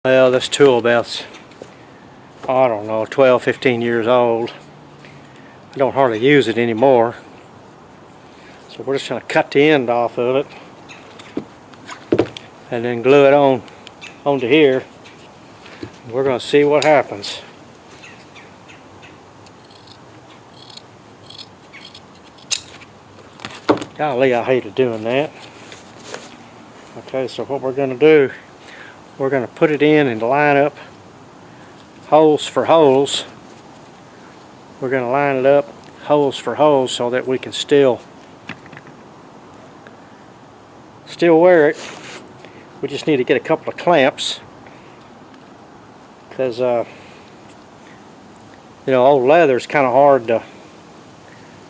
Well, this tool belt's, I don't know, 12, 15 years old. I don't hardly use it anymore. So we're just going to cut the end off of it and then glue it onto here. We're going to see what happens. Golly, I hated doing that. Okay, so what we're going to do, we're going to put it in and line up holes for holes. We're going to line it up holes for holes so that we can still wear it. We just need to get a couple of clamps because you know, old leather is kind of hard to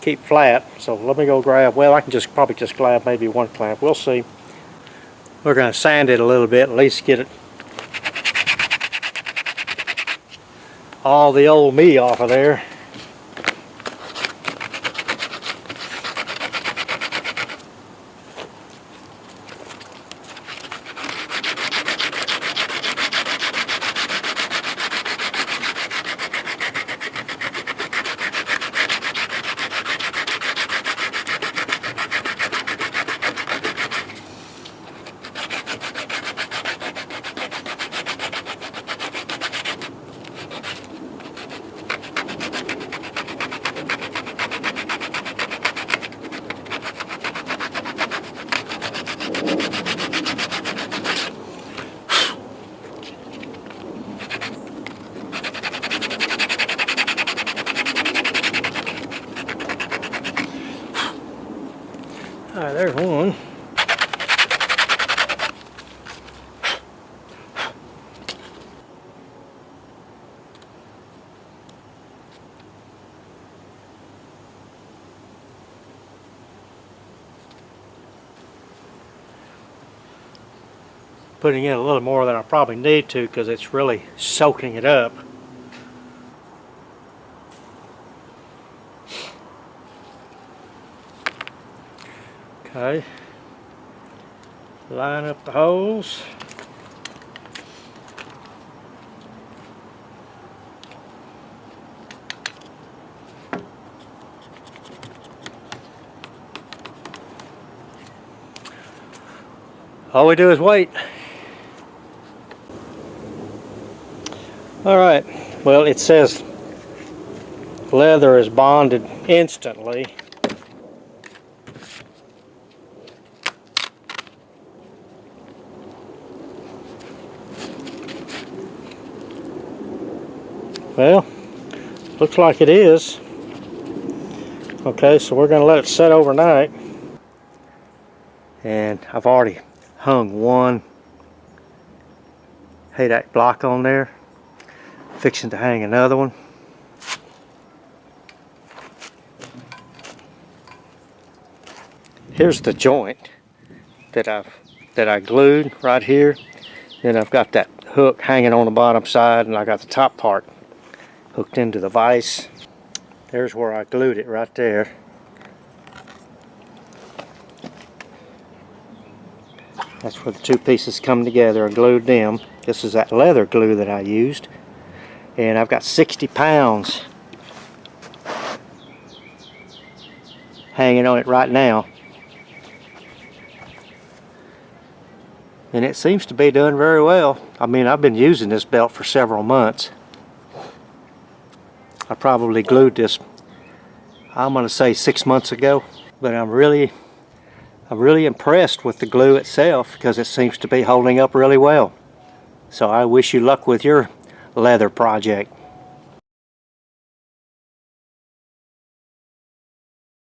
keep flat. So let me go grab, well, I can probably just grab maybe one clamp. We'll see. We're going to sand it a little bit, at least get it all the old me off of there. Alright, there's one. Putting in a little more than I probably need to because it's really soaking it up. Okay, line up the holes. All we do is wait. All right, well, it says leather is bonded instantly. Well, looks like it is. Okay, so we're going to let it set overnight. And I've already hung one Hadak block on there. Fixing to hang another one. Here's the joint that I glued right here. Then I've got that hook hanging on the bottom side, and I got the top part hooked into the vise. There's where I glued it right there. That's where the two pieces come together. I glued them. This is that leather glue that I used. And I've got 60 pounds hanging on it right now. And it seems to be doing very well. I mean, I've been using this belt for several months. I probably glued this, I'm going to say 6 months ago, but I'm really impressed with the glue itself because it seems to be holding up really well. So I wish you luck with your leather project.